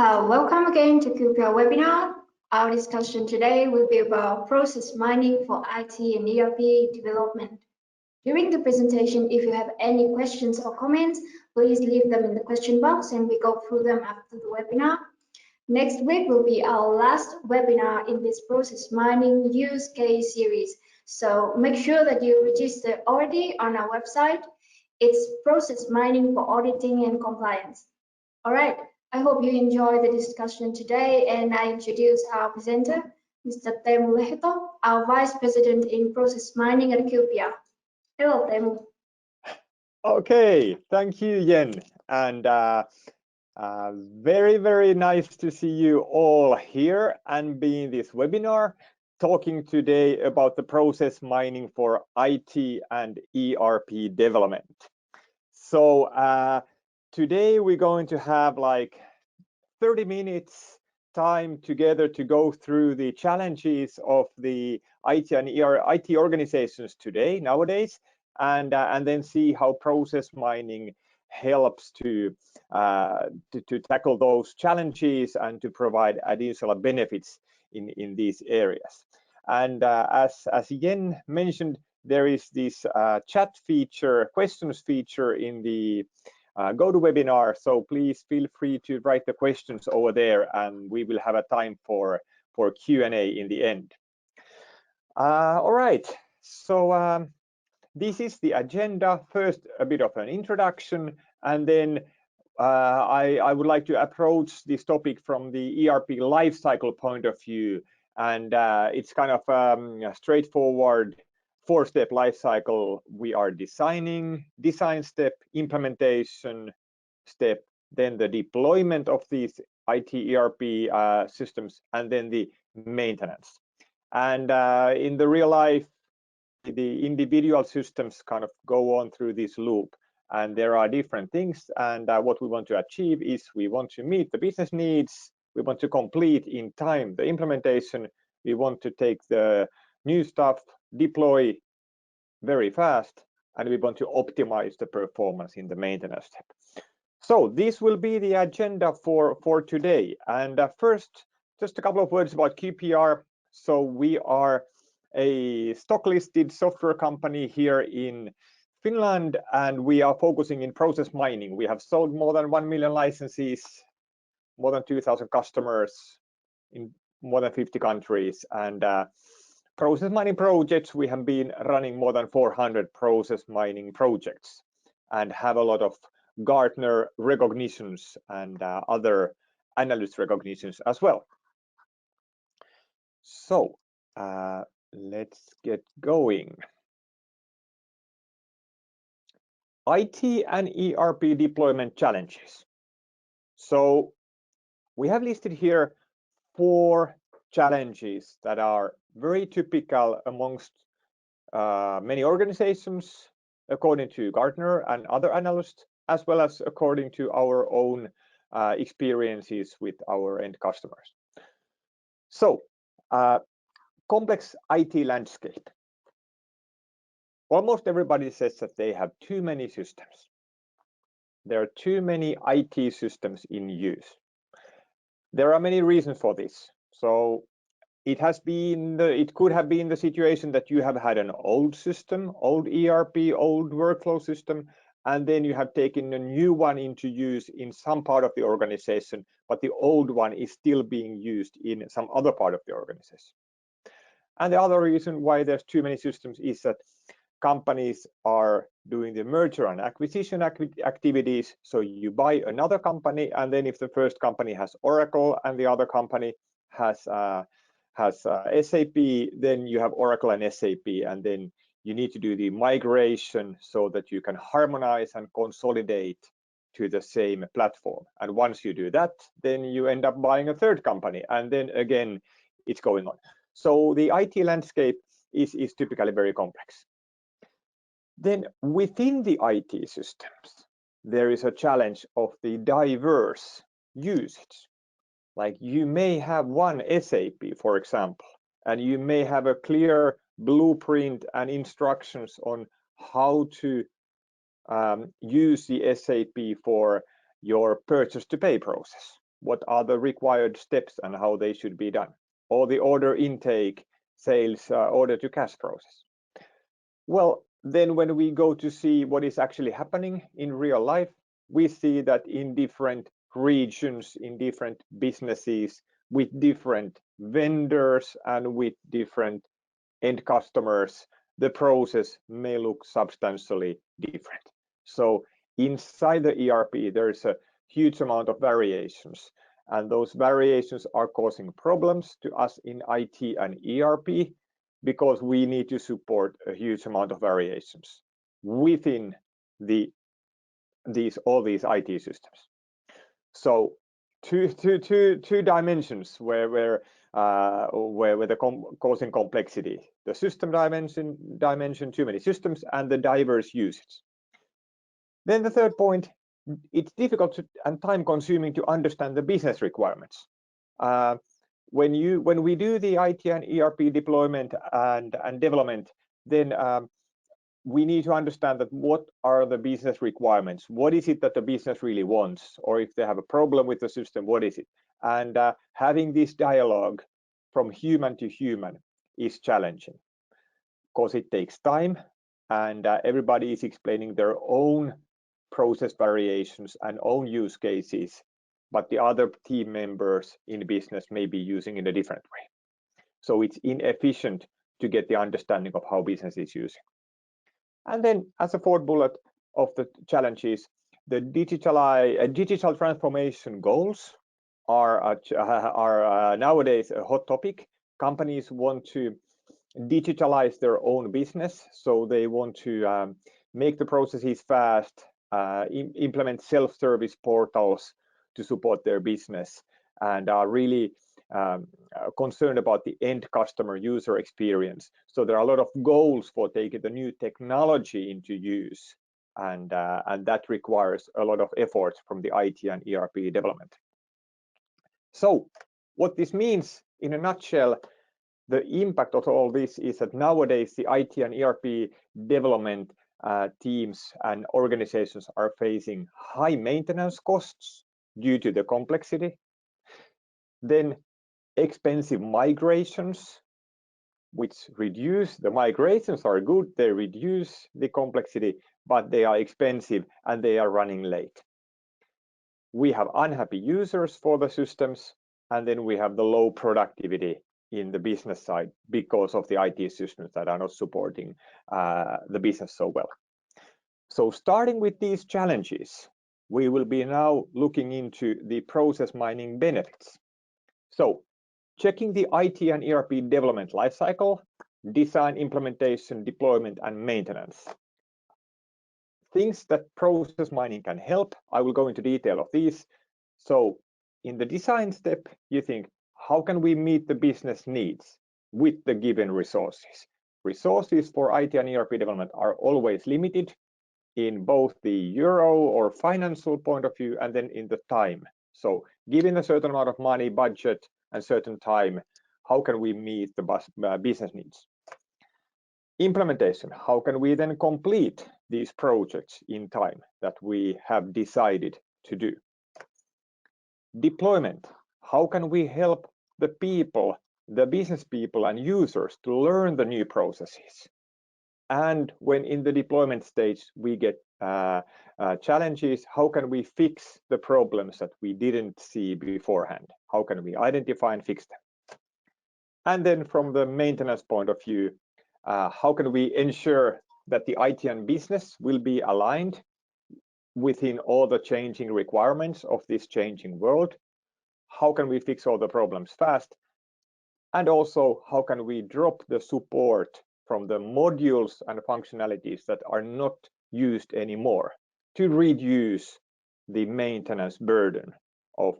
Welcome again to QPR webinar. Our discussion today will be about process mining for IT and ERP development. During the presentation, if you have any questions or comments, please leave them in the question box and we go through them after the webinar. Next week will be our last webinar in this process mining use case series. So make sure that you register already on our website. It's process mining for auditing and compliance. All right. I hope you enjoy the discussion today, and I introduce our presenter, Mr. Teemu Lehto, our Vice President in Process Mining at QPR. Hello, Teemu. Okay, thank you, Jen, and very nice to see you all here and be in this webinar, talking today about the process mining for IT and ERP development. So today we're going to have like 30 minutes time together to go through the challenges of the IT and IT organizations nowadays, and then see how process mining helps to tackle those challenges and to provide additional benefits in these areas. And as Jen mentioned, there is this chat feature, questions feature in the GoToWebinar, so please feel free to write the questions over there, and we will have a time for Q&A in the end. All right, so this is the agenda. First, a bit of an introduction, and then I would like to approach this topic from the ERP lifecycle point of view, and it's kind of a straightforward four-step life cycle. We are design step, implementation step, then the deployment of these IT ERP systems, and then the maintenance. And in the real life, the individual systems kind of go on through this loop, and there are different things. And what we want to achieve is we want to meet the business needs, we want to complete in time the implementation, we want to take the new stuff, deploy very fast, and we want to optimize the performance in the maintenance step. So this will be the agenda for today. And first, just a couple of words about QPR. So we are a stock listed software company here in Finland, and we are focusing in process mining. We have sold more than 1 million licenses, more than 2,000 customers in more than 50 countries, and process mining projects, we have been running more than 400 process mining projects and have a lot of Gartner recognitions and other analyst recognitions as well. So let's get going. IT and ERP deployment challenges. So we have listed here 4 challenges that are very typical amongst many organizations, according to Gartner and other analysts, as well as according to our own experiences with our end customers. So, complex IT landscape. Almost everybody says that they have too many systems. There are too many IT systems in use. There are many reasons for this. So it could have been the situation that you have had an old system, old ERP, old workflow system, and then you have taken a new one into use in some part of the organization, but the old one is still being used in some other part of the organization. And the other reason why there's too many systems is that companies are doing the merger and acquisition activities. So you buy another company, and then if the first company has Oracle and the other company has SAP, then you have Oracle and SAP, and then you need to do the migration so that you can harmonize and consolidate to the same platform. And once you do that, then you end up buying a third company, and then again it's going on. So the IT landscape is typically very complex. Then within the IT systems, there is a challenge of the diverse usage. Like you may have one SAP, for example, and you may have a clear blueprint and instructions on how to use the SAP for your purchase to pay process. what are the required steps and how they should be done, or the order intake, sales, order to cash process. Well, then when we go to see what is actually happening in real life, we see that in different regions, in different businesses, with different vendors and with different end customers, the process may look substantially different. So inside the ERP, there's a huge amount of variations, and those variations are causing problems to us in IT and ERP because we need to support a huge amount of variations within all these IT systems. So two dimensions where the causing complexity: the system dimension, too many systems, and the diverse usage. Then the third point, it's difficult and time consuming to understand the business requirements. When we do the IT and ERP deployment and development, then we need to understand that what are the business requirements, what is it that the business really wants, or if they have a problem with the system, what is it? And having this dialogue from human to human is challenging because it takes time, and everybody is explaining their own process variations and own use cases, but the other team members in business may be using in a different way. So it's inefficient to get the understanding of how business is using. And then as a fourth bullet of the challenges, the digital transformation goals are nowadays a hot topic. Companies want to digitalize their own business, so they want to make the processes fast, implement self-service portals to support their business, and are really concerned about the end customer user experience. So there are a lot of goals for taking the new technology into use, and that requires a lot of effort from the IT and ERP development. So what this means in a nutshell, the impact of all this is that nowadays the IT and ERP development teams and organizations are facing high maintenance costs due to the complexity. Then expensive migrations, which reduce the migrations are good, they reduce the complexity, but they are expensive and they are running late. We have unhappy users for the systems, and then we have the low productivity in the business side because of the IT systems that are not supporting the business so well. So starting with these challenges, we will be now looking into the process mining benefits. So checking the IT and ERP development lifecycle, design, implementation, deployment, and maintenance. Things that process mining can help. I will go into detail of these. So in the design step, you think, how can we meet the business needs with the given resources? Resources for IT and ERP development are always limited in both the euro or financial point of view, and then in the time. So given a certain amount of money, budget, and certain time, how can we meet the business needs? Implementation, how can we then complete these projects in time that we have decided to do? Deployment, how can we help the people, the business people and users to learn the new processes? And when in the deployment stage we get challenges, how can we fix the problems that we didn't see beforehand? How can we identify and fix them? And then from the maintenance point of view, how can we ensure that the IT and business will be aligned within all the changing requirements of this changing world? How can we fix all the problems fast? And also, how can we drop the support from the modules and functionalities that are not used anymore to reduce the maintenance burden of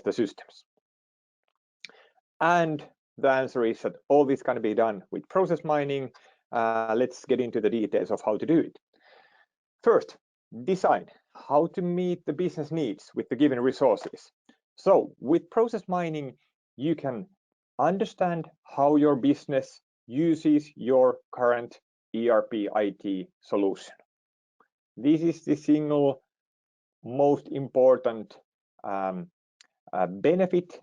the systems? And the answer is that all this can be done with process mining. Let's get into the details of how to do it. First, design, how to meet the business needs with the given resources. So with process mining, you can understand how your business uses your current ERP IT solution. This is the single most important benefit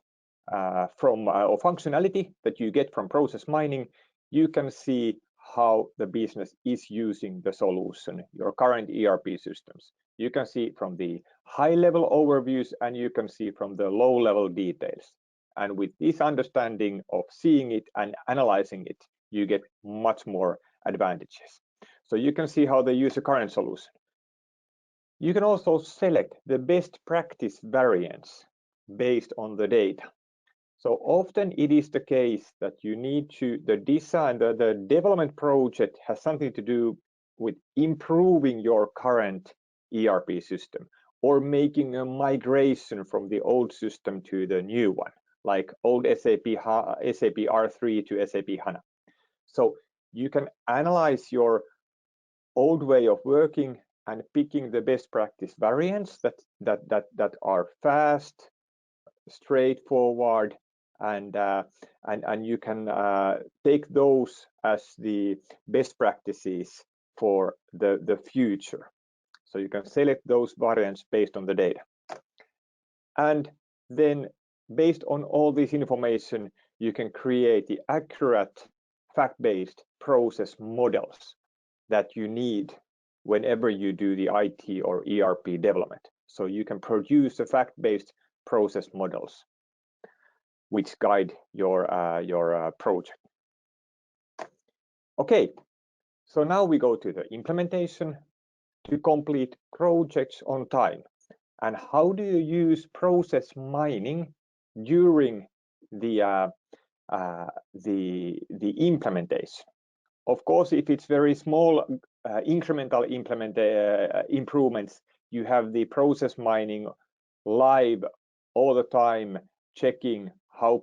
from or functionality that you get from process mining, you can see how the business is using the solution, your current ERP systems. You can see from the high-level overviews, and you can see from the low-level details. And with this understanding of seeing it and analyzing it, you get much more advantages. So you can see how they use the current solution. You can also select the best practice variants based on the data. So often it is the case that you need to, the development project has something to do with improving your current ERP system or making a migration from the old system to the new one, like old SAP R3 to SAP HANA. So you can analyze your old way of working and picking the best practice variants that are fast, straightforward, and you can take those as the best practices for the future. So you can select those variants based on the data. And then based on all this information, you can create the accurate fact-based process models that you need whenever you do the IT or ERP development. So you can produce the fact-based process models which guide your project. Okay, so now we go to the implementation to complete projects on time. And how do you use process mining during the implementation? Of course, if it's very small incremental improvements, you have the process mining live all the time, checking how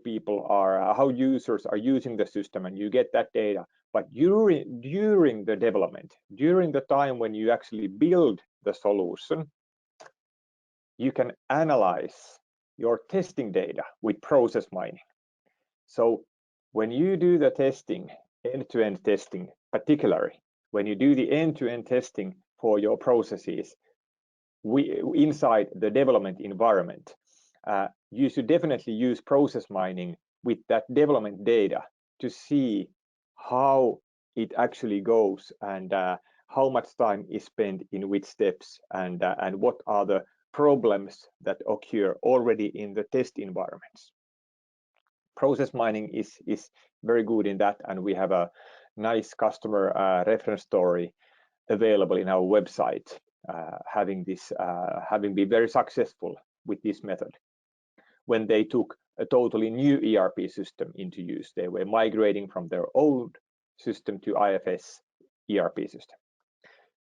users are using the system, and you get that data. But during the development, during the time when you actually build the solution, you can analyze your testing data with process mining. So when you do the testing, end-to-end testing, particularly when you do the end-to-end testing for your processes inside the development environment, you should definitely use process mining with that development data to see how it actually goes and how much time is spent in which steps and what are the problems that occur already in the test environments. Process mining is very good in that, and we have a nice customer reference story available in our website, having been very successful with this method. When they took a totally new ERP system into use, they were migrating from their old system to IFS ERP system.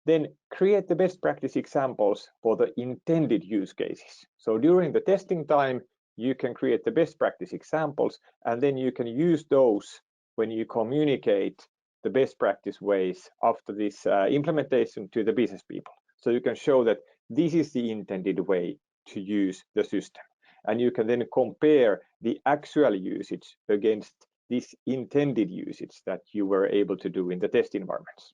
Then create the best practice examples for the intended use cases. So during the testing time, you can create the best practice examples, and then you can use those when you communicate the best practice ways after this implementation to the business people. So you can show that this is the intended way to use the system. And you can then compare the actual usage against this intended usage that you were able to do in the test environments.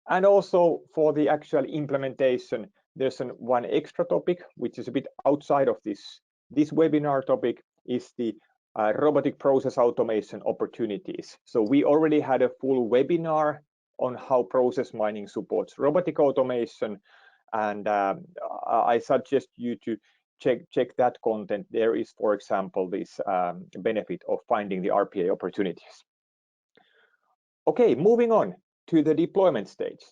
And also for the actual implementation, there's one extra topic, which is a bit outside of this webinar topic, is the robotic process automation opportunities. So we already had a full webinar on how process mining supports robotic automation, and I suggest you to check that content. There is, for example, this benefit of finding the RPA opportunities. Okay, moving on to the deployment stage.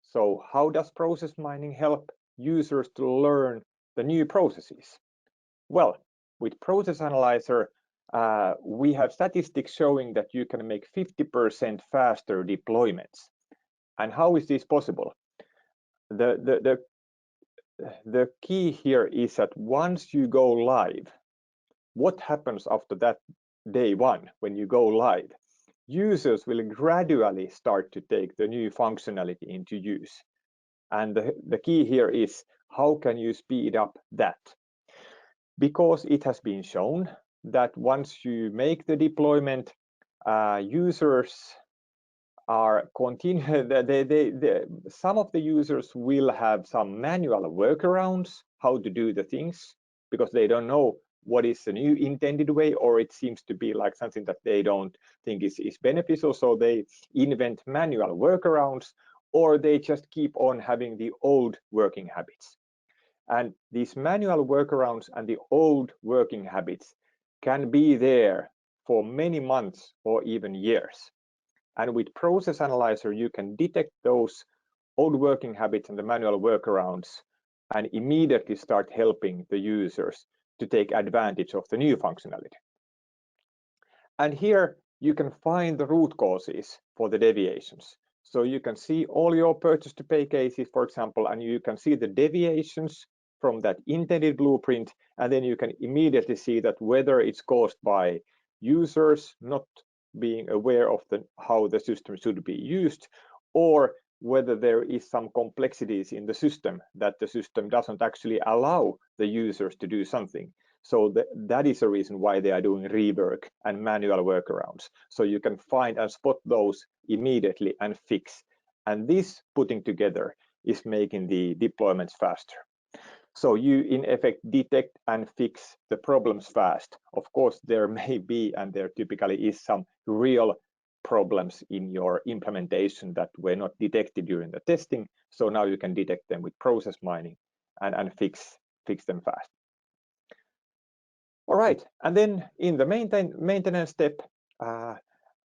So how does process mining help users to learn the new processes? Well, with Process Analyzer, we have statistics showing that you can make 50% faster deployments. And how is this possible? The key here is that once you go live, what happens after that day one when you go live? Users will gradually start to take the new functionality into use. And the key here is, how can you speed up that? Because it has been shown that once you make the deployment, users are some of the users will have some manual workarounds how to do the things. because they don't know what is the new intended way, or it seems to be like something that they don't think is beneficial, so they invent manual workarounds, or they just keep on having the old working habits. And these manual workarounds and the old working habits can be there for many months or even years. And with Process Analyzer, you can detect those old working habits and the manual workarounds and immediately start helping the users to take advantage of the new functionality. And here you can find the root causes for the deviations. So you can see all your purchase to pay cases, for example, and you can see the deviations from that intended blueprint, and then you can immediately see that whether it's caused by users not being aware of how the system should be used, or whether there is some complexities in the system that the system doesn't actually allow the users to do something. So that is a reason why they are doing rework and manual workarounds. So you can find and spot those immediately and fix. And this putting together is making the deployments faster. So you in effect detect and fix the problems fast. Of course, there may be, and there typically is, some real problems in your implementation that were not detected during the testing. So now you can detect them with process mining and fix them fast. All right, and then in the maintenance step,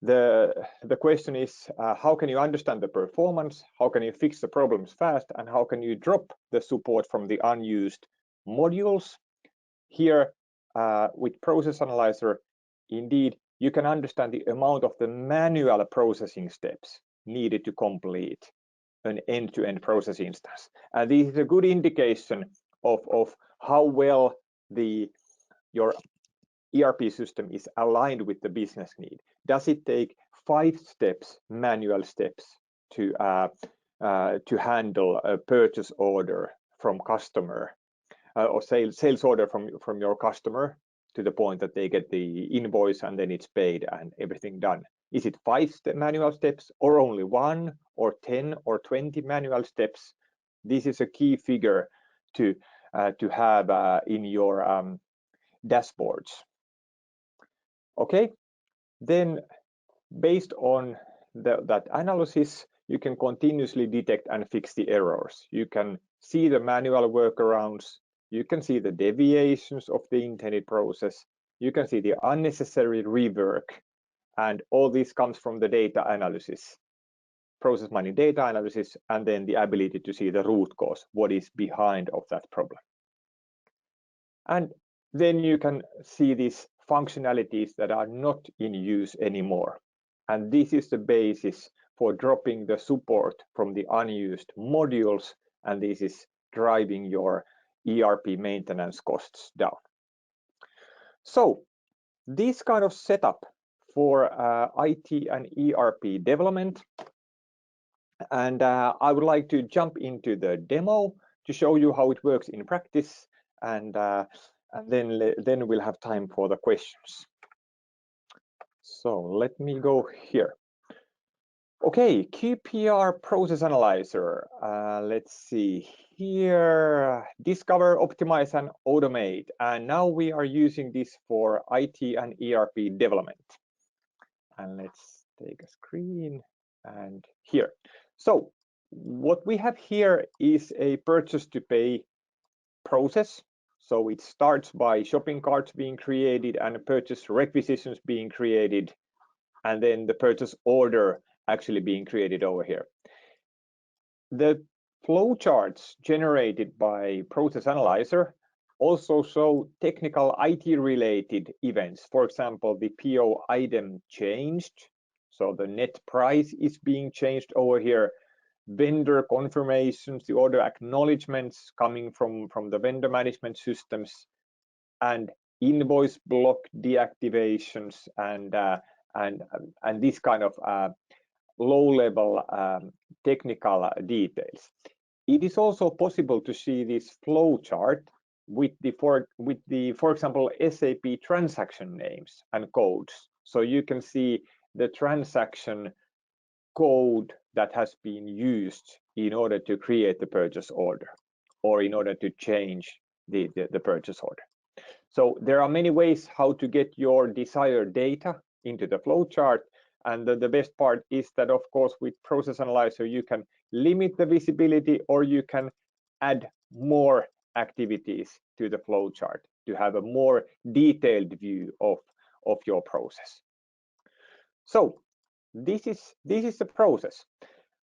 the question is, how can you understand the performance? How can you fix the problems fast? And how can you drop the support from the unused modules? Here, with Process Analyzer, indeed, you can understand the amount of the manual processing steps needed to complete an end-to-end process instance. And this is a good indication of how well your ERP system is aligned with the business need. Does it take 5 steps, manual steps, to handle a purchase order from customer or sales order from your customer to the point that they get the invoice and then it's paid and everything done? Is it 5 manual steps, or only 1 or 10 or 20 manual steps? This is a key figure to have in your dashboards. Okay, then based on that analysis, you can continuously detect and fix the errors. You can see the manual workarounds, you can see the deviations of the intended process, you can see the unnecessary rework, and all this comes from the data analysis, process mining data analysis, and then the ability to see the root cause, what is behind of that problem. And then you can see these functionalities that are not in use anymore. And this is the basis for dropping the support from the unused modules, and this is driving your ERP maintenance costs down. So this kind of setup for IT and ERP development, and I would like to jump into the demo to show you how it works in practice, and then we'll have time for the questions. So let me go here. Okay, QPR Process Analyzer. Let's see here. Discover, optimize, and automate. And now we are using this for IT and ERP development. And let's take a screen and here. So what we have here is a purchase to pay process. So it starts by shopping carts being created and purchase requisitions being created, and then the purchase order actually being created over here. The flowcharts generated by Process Analyzer also show technical IT-related events. For example, the PO item changed, so the net price is being changed over here. Vendor confirmations, the order acknowledgements coming from the vendor management systems, and invoice block deactivations, and this kind of low-level technical details. It is also possible to see this flow chart with for example, SAP transaction names and codes. So you can see the transaction code that has been used in order to create the purchase order or in order to change the purchase order. So there are many ways how to get your desired data into the flowchart. And the best part is that, of course, with Process Analyzer, you can limit the visibility or you can add more activities to the flowchart to have a more detailed view of your process. So this is the process,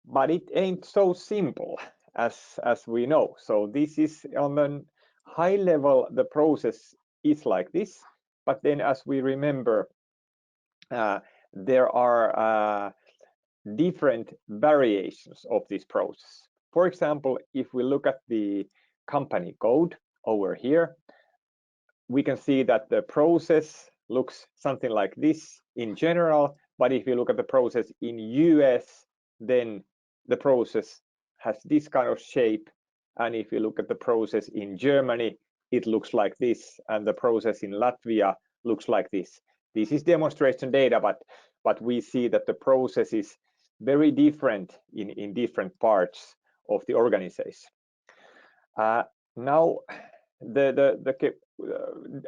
but it ain't so simple as we know. So this is on a high level, the process is like this, but then as we remember, there are different variations of this process. For example, if we look at the company code over here, we can see that the process looks something like this in general, but if you look at the process in US, then the process has this kind of shape, and if you look at the process in Germany, it looks like this, and the process in Latvia looks like this. This is demonstration data, but we see that the process is very different in different parts of the organization. Now,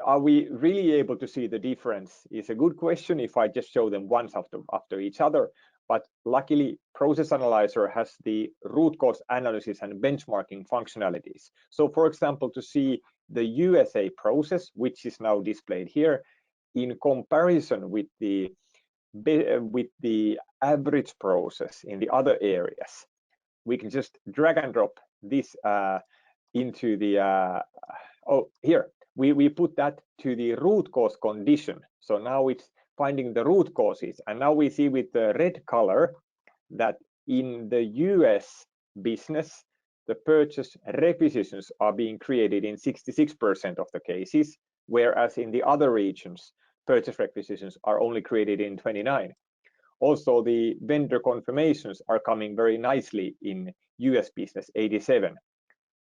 are we really able to see the difference is a good question if I just show them once after each other. But luckily, Process Analyzer has the root cause analysis and benchmarking functionalities. So for example, to see the USA process, which is now displayed here, in comparison with the average process in the other areas, we can just drag and drop this into the here we put that to the root cause condition. So now it's finding the root causes, and now we see with the red color that in the US business, the purchase requisitions are being created in 66% of the cases, whereas in the other regions, purchase requisitions are only created in 29%. Also, the vendor confirmations are coming very nicely in US business, 87%,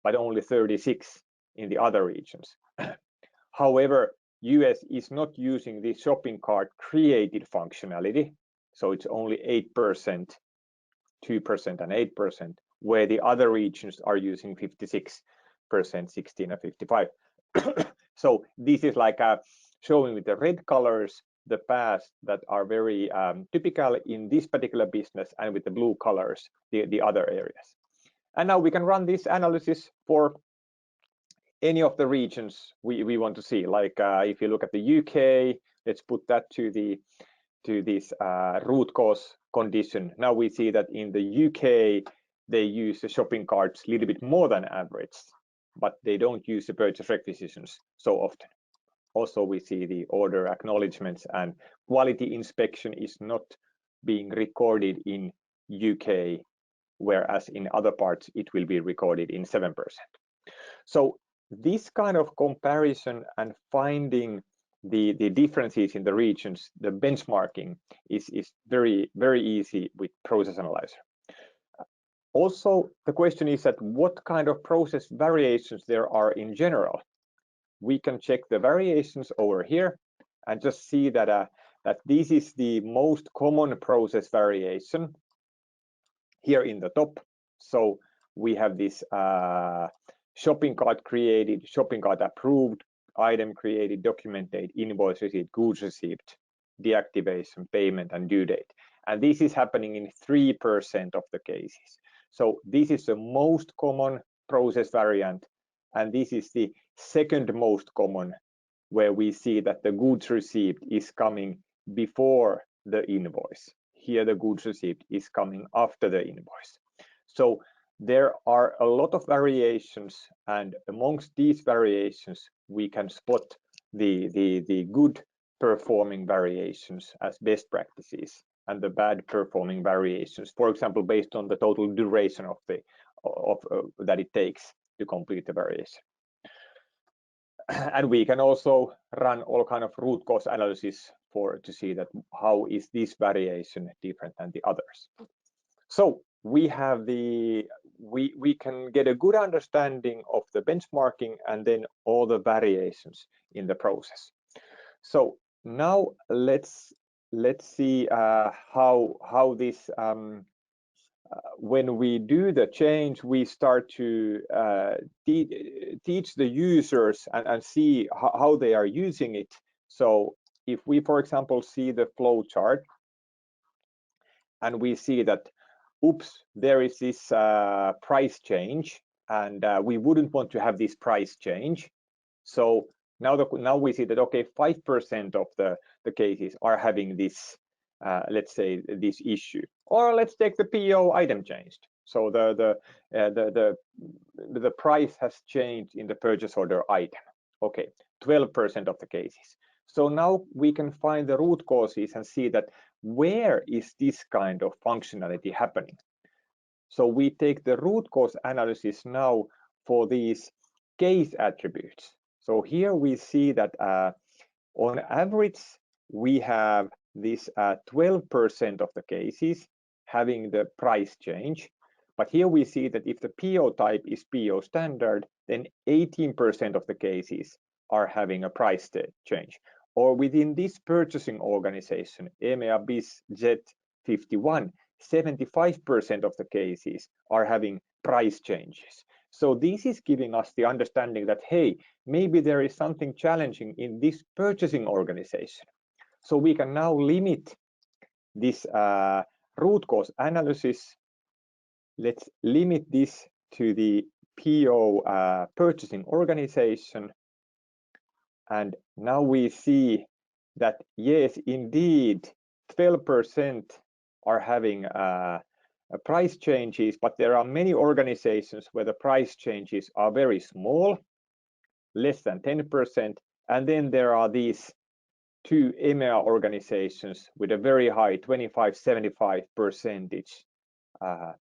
but only 36% in the other regions. However, US is not using the shopping cart created functionality, so it's only 8%, 2% and 8%, where the other regions are using 56%, 16% and 55%. So this is like showing with the red colors the paths that are very typical in this particular business, and with the blue colors the other areas. And now we can run this analysis for any of the regions we want to see. Like if you look at the UK, let's put that to this root cause condition. Now we see that in the UK, they use the shopping carts a little bit more than average, but they don't use the purchase requisitions so often. Also, we see the order acknowledgements and quality inspection is not being recorded in UK, whereas in other parts it will be recorded in 7%. So this kind of comparison and finding the differences in the regions, the benchmarking is very, very easy with Process Analyzer. Also, the question is that what kind of process variations there are in general. We can check the variations over here and just see that that this is the most common process variation here in the top. So we have this shopping cart created, shopping cart approved, item created, documented, invoice received, goods received, deactivation, payment, and due date. And this is happening in 3% of the cases. So this is the most common process variant, and this is the second most common, where we see that the goods received is coming before the invoice. Here the goods received is coming after the invoice. So there are a lot of variations, and amongst these variations we can spot the good performing variations as best practices and the bad performing variations, for example, based on the total duration of that it takes to complete the variation. And we can also run all kind of root cause analysis to see that how is this variation different than the others. So we have we can get a good understanding of the benchmarking and then all the variations in the process. So now let's see how this when we do the change, we start to teach the users and see how they are using it. So if we, for example, see the flow chart and we see that, oops, there is this price change, and we wouldn't want to have this price change. So now we see that, okay, 5% of the cases are having this, let's say, this issue. Or let's take the PO item changed. So the price has changed in the purchase order item. Okay, 12% of the cases. So now we can find the root causes and see that where is this kind of functionality happening. So we take the root cause analysis now for these case attributes. So here we see that on average, we have this 12% of the cases having the price change. But here we see that if the PO type is PO standard, then 18% of the cases are having a price change. Or within this purchasing organization, EMEA BIS Z51, 75% of the cases are having price changes. So this is giving us the understanding that, hey, maybe there is something challenging in this purchasing organization. So we can now limit this root cause analysis. Let's limit this to the PO purchasing organization. And now we see that, yes, indeed, 12% are having price changes, but there are many organizations where the price changes are very small, less than 10%, and then there are these two EMEA organizations with a very high 25-75%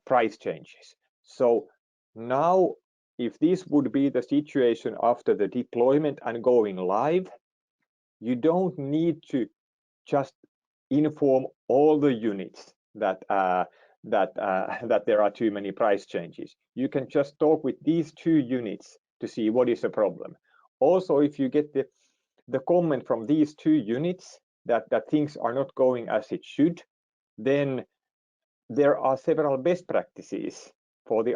price changes. So now, if this would be the situation after the deployment and going live, you don't need to just inform all the units that there are too many price changes. You can just talk with these two units to see what is the problem. Also, if you get the comment from these two units that things are not going as it should, then there are several best practices from the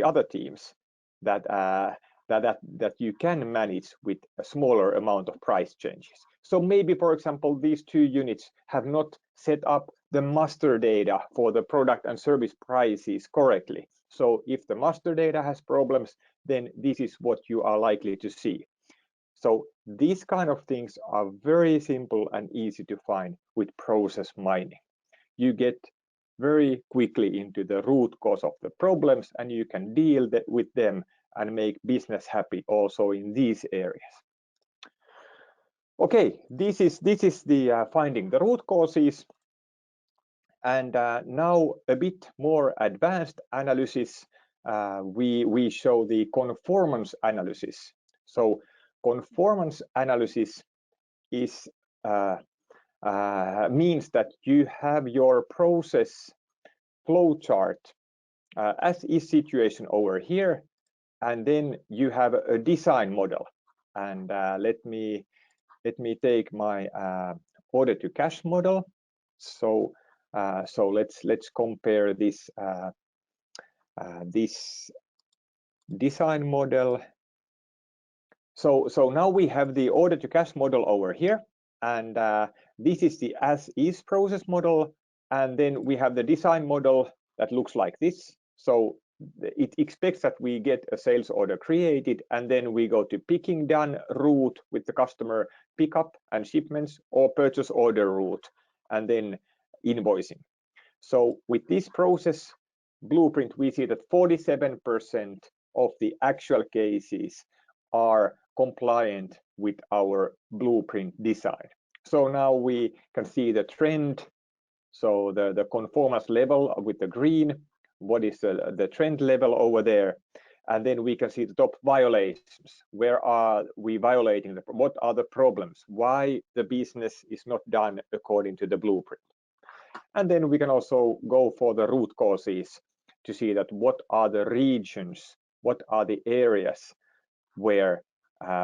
other teams that you can manage with a smaller amount of price changes. So maybe, for example, these two units have not set up the master data for the product and service prices correctly. So if the master data has problems, then this is what you are likely to see. So these kind of things are very simple and easy to find with process mining. You get very quickly into the root cause of the problems, and you can deal with them and make business happy also in these areas. Okay, this is the finding the root causes. And now a bit more advanced analysis, we show the conformance analysis. So conformance analysis is means that you have your process flowchart as is situation over here, and then you have a design model. And let me take my order to cash model. So let's compare this this design model. So now we have the order to cash model over here, and this is the as is process model, and then we have the design model that looks like this. So it expects that we get a sales order created, and then we go to picking done route with the customer pickup and shipments, or purchase order route, and then invoicing. So with this process blueprint, we see that 47% of the actual cases are compliant with our blueprint design. So now we can see the trend. So the conformance level with the green, what is the trend level over there, and then we can see the top violations. Where are we violating? What are the problems? Why the business is not done according to the blueprint? And then we can also go for the root causes to see that what are the regions, what are the areas where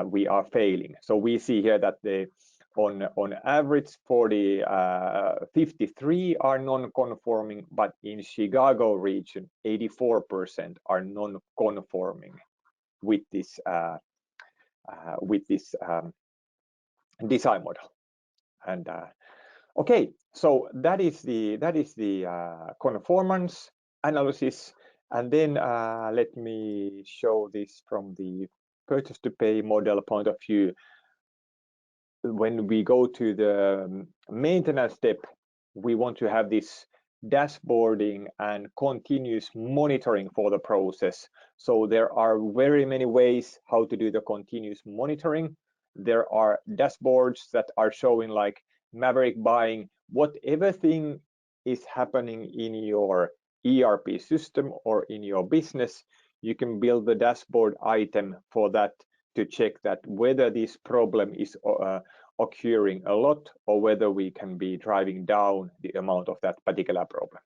we are failing. So we see here that on average 53 are non-conforming, but in Chicago region 84% are non-conforming with this design model. And okay, so that is the conformance analysis. And then let me show this from the purchase to pay model point of view. When we go to the maintenance step, we want to have this dashboarding and continuous monitoring for the process. So there are very many ways how to do the continuous monitoring. There are dashboards that are showing like Maverick buying, whatever thing is happening in your ERP system or in your business, you can build the dashboard item for that to check that whether this problem is occurring a lot or whether we can be driving down the amount of that particular problem.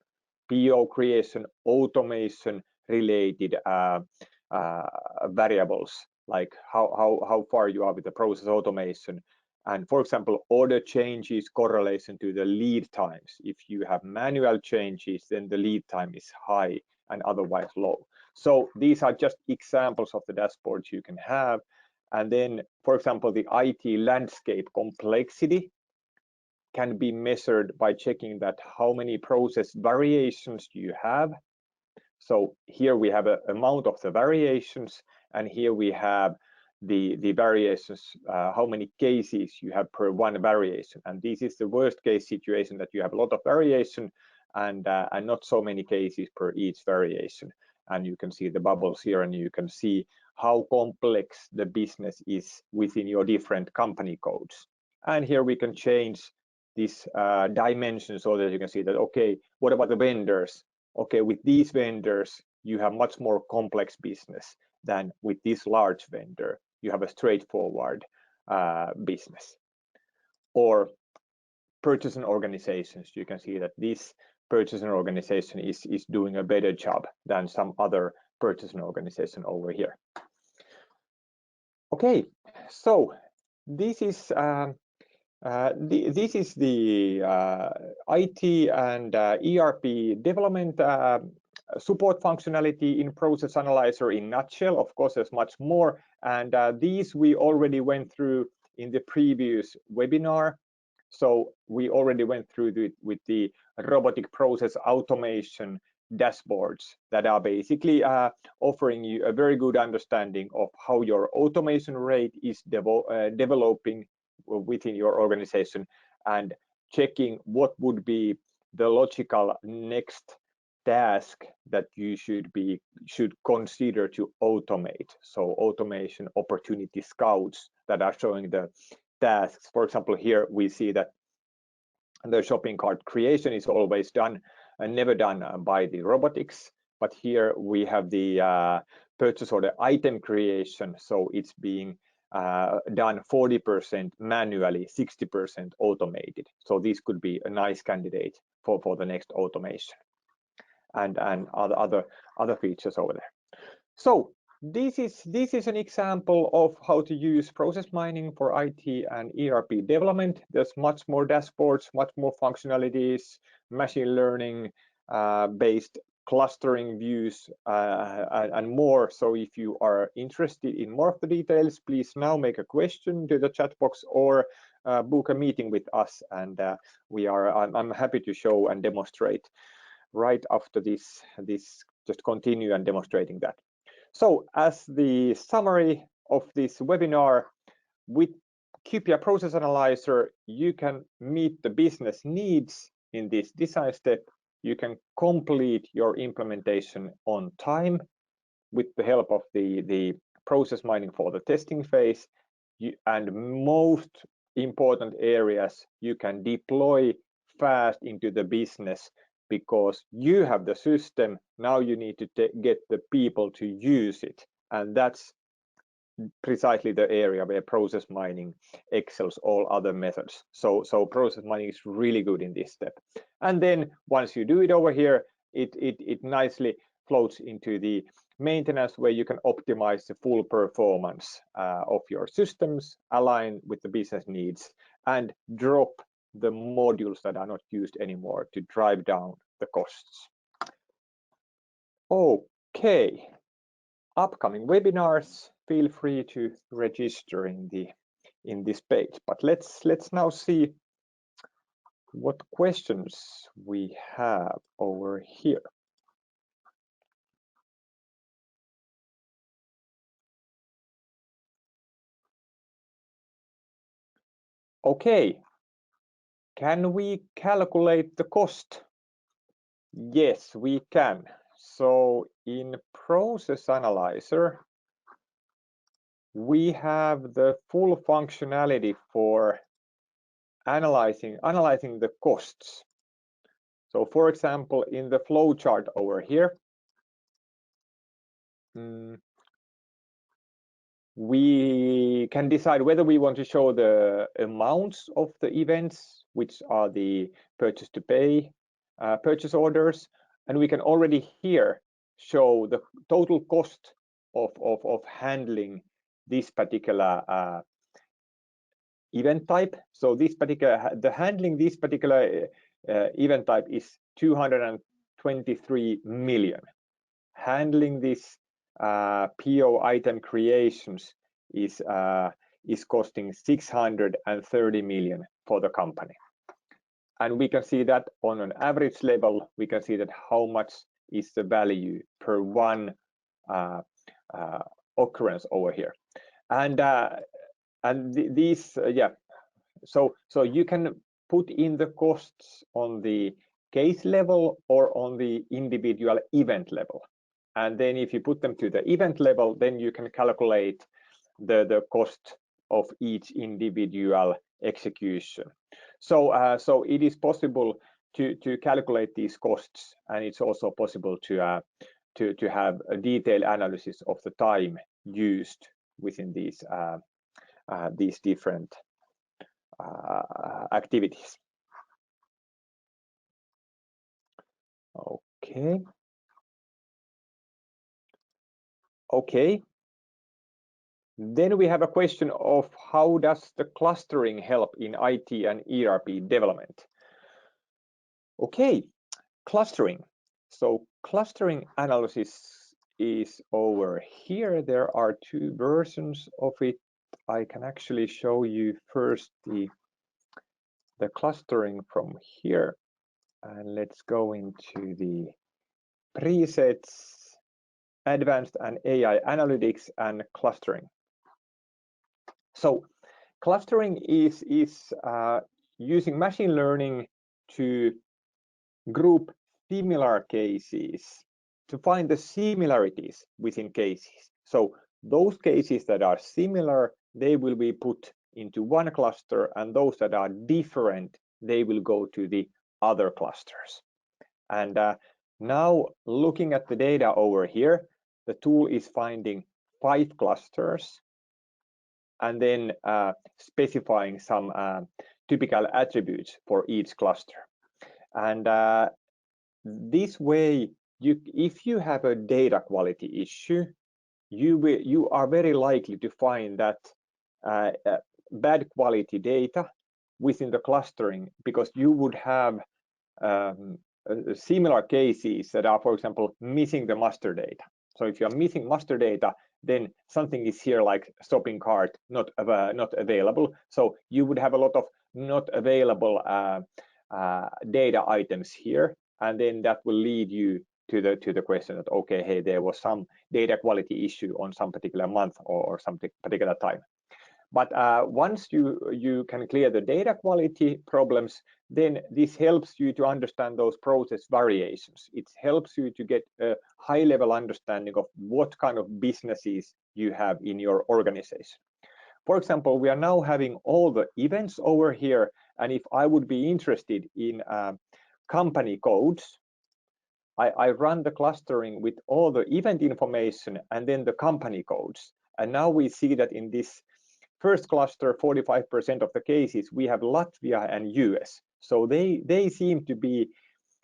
PO creation, automation related variables, like how far you are with the process automation. And for example, order changes correlation to the lead times. If you have manual changes, then the lead time is high and otherwise low. So these are just examples of the dashboards you can have. And then, for example, the IT landscape complexity can be measured by checking that how many process variations you have. So here we have an amount of the variations, and here we have the variations, how many cases you have per one variation. And this is the worst case situation, that you have a lot of variation and not so many cases per each variation. And you can see the bubbles here, and you can see how complex the business is within your different company codes. And here we can change this dimension so that you can see that, okay, what about the vendors? Okay, with these vendors, you have much more complex business than with this large vendor. You have a straightforward business. Or purchasing organizations, you can see that this purchasing organization is doing a better job than some other purchasing organization over here. Okay, so this is the IT and ERP development support functionality in Process Analyzer in nutshell. Of course, there's much more, and these we already went through in the previous webinar. So we already went through with the robotic process automation dashboards that are basically offering you a very good understanding of how your automation rate is developing within your organization, and checking what would be the logical next task that you should consider to automate. So automation opportunity scouts that are showing the tasks. For example, here we see that the shopping cart creation is always done and never done by the robotics, but here we have the purchase order item creation, so it's being done 40% manually, 60% automated. So this could be a nice candidate for the next automation, and other features over there. So this is an example of how to use process mining for IT and ERP development. There's much more dashboards, much more functionalities, machine learning based clustering views and more. So if you are interested in more of the details, please now make a question to the chat box or book a meeting with us, and I'm happy to show and demonstrate right after this just continue and demonstrating that. So as the summary of this webinar, with QPR Process Analyzer, you can meet the business needs in this design step. You can complete your implementation on time with the help of the process mining for the testing phase. And most important areas, you can deploy fast into the business because you have the system. Now you need to get the people to use it, and that's precisely the area where process mining excels all other methods. So process mining is really good in this step. And then once you do it over here, it nicely floats into the maintenance, where you can optimize the full performance of your systems, align with the business needs, and drop the modules that are not used anymore to drive down the costs. Okay, upcoming webinars, feel free to register in this page. But let's now see what questions we have over here. Okay, can we calculate the cost? Yes, we can. So in Process Analyzer, we have the full functionality for analyzing the costs. So for example, in the flowchart over here, we can decide whether we want to show the amounts of the events, which are the purchase to pay purchase orders, and we can already here show the total cost of handling this particular event type. So handling this particular event type is 223 million. Handling this PO item creations is costing 630 million for the company. And we can see that on an average level, we can see that how much is the value per one occurrence over here. And these, so you can put in the costs on the case level or on the individual event level. And then if you put them to the event level, then you can calculate the cost of each individual execution. So so it is possible to calculate these costs, and it's also possible to have a detailed analysis of the time used within these different activities. Okay. Okay. Then we have a question of how does the clustering help in IT and ERP development? Okay, clustering. So clustering analysis is over here. There are two versions of it. I can actually show you first the clustering from here. And let's go into the presets, advanced and AI analytics, and clustering. So clustering is using machine learning to group similar cases, to find the similarities within cases. So those cases that are similar, they will be put into one cluster, and those that are different, they will go to the other clusters. And now looking at the data over here, the tool is finding 5 clusters and then specifying some typical attributes for each cluster. And this way, if you have a data quality issue, you are very likely to find that bad quality data within the clustering, because you would have similar cases that are, for example, missing the master data. So if you are missing master data, then something is here like shopping cart not available. So you would have a lot of not available data items here, and then that will lead you to the question that, okay, hey, there was some data quality issue on some particular month or some particular time. But once you can clear the data quality problems, then this helps you to understand those process variations. It helps you to get a high-level understanding of what kind of businesses you have in your organization. For example, we are now having all the events over here, and if I would be interested in company codes, I run the clustering with all the event information and then the company codes. And now we see that in this first cluster, 45% of the cases, we have Latvia and US. So they seem to be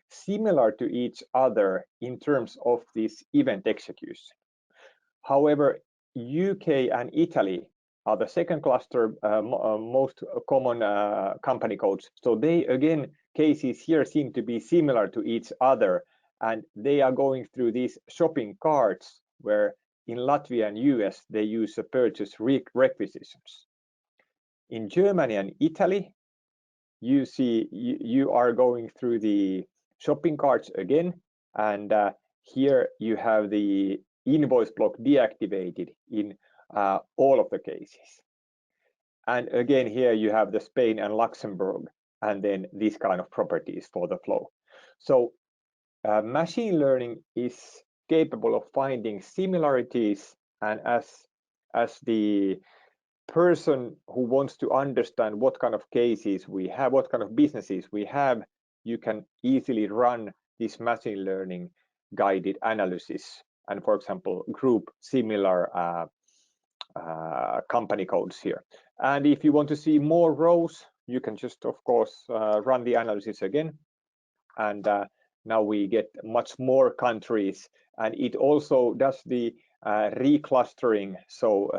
similar to each other in terms of this event execution. However, UK and Italy, are the second cluster, most common company codes. So they, again, cases here seem to be similar to each other, and they are going through these shopping carts where in Latvia and US they use a purchase requisitions. In Germany and Italy, you see you are going through the shopping carts again, and here you have the invoice block deactivated in all of the cases. And again, here you have the Spain and Luxembourg, and then these kind of properties for the flow. So machine learning is capable of finding similarities, and as the person who wants to understand what kind of cases we have, what kind of businesses we have, you can easily run this machine learning guided analysis and, for example, group similar company codes here. And if you want to see more rows, you can just, of course, run the analysis again. And now we get much more countries, and it also does the reclustering. So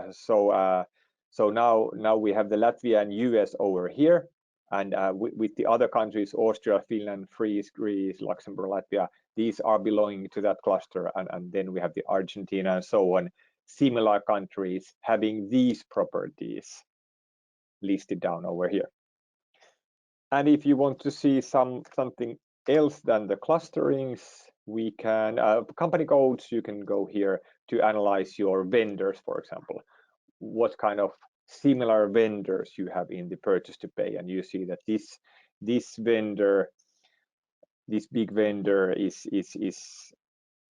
now we have the Latvia and US over here, and with the other countries, Austria, Finland, Greece, Luxembourg, Latvia, these are belonging to that cluster, and then we have the Argentina and so on, similar countries having these properties listed down over here. And if you want to see something else than the clusterings, we can company codes, you can go here to analyze your vendors, for example, what kind of similar vendors you have in the purchase to pay, and you see that this vendor, this big vendor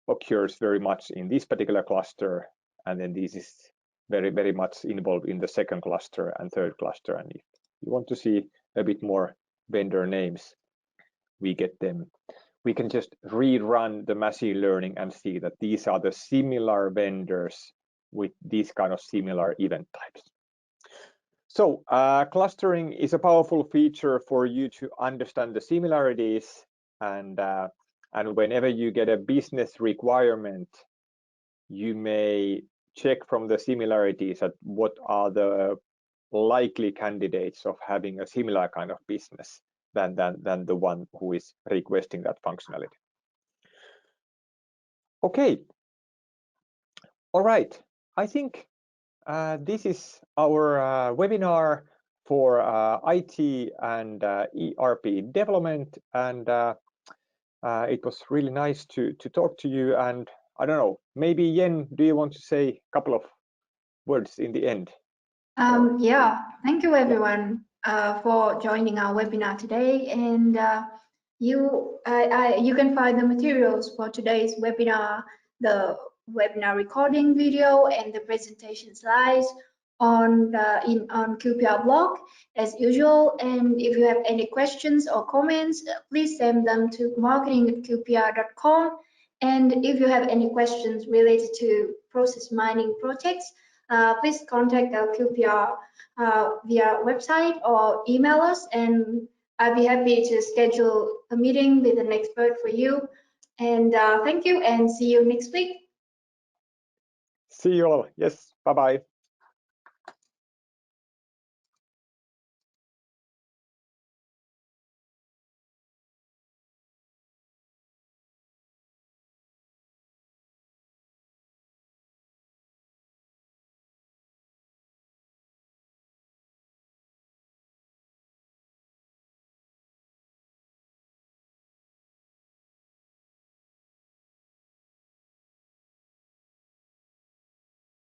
occurs very much in this particular cluster, and then this is very much involved in the second cluster and third cluster. And if you want to see a bit more vendor names, we get them. We can just rerun the machine learning and see that these are the similar vendors with these kind of similar event types. So clustering is a powerful feature for you to understand the similarities, and whenever you get a business requirement, you may check from the similarities at what are the likely candidates of having a similar kind of business than the one who is requesting that functionality. Okay. All right. I think this is our webinar for IT and ERP development, and it was really nice to talk to you. And I don't know, maybe Jen, do you want to say a couple of words in the end? Yeah, thank you everyone for joining our webinar today, and you can find the materials for today's webinar, the webinar recording video and the presentation slides on QPR blog as usual. And if you have any questions or comments, please send them to marketing@qpr.com. And if you have any questions related to process mining projects, please contact our QPR via website or email us, and I'll be happy to schedule a meeting with an expert for you. And thank you, and see you next week. See you all. Yes, bye-bye.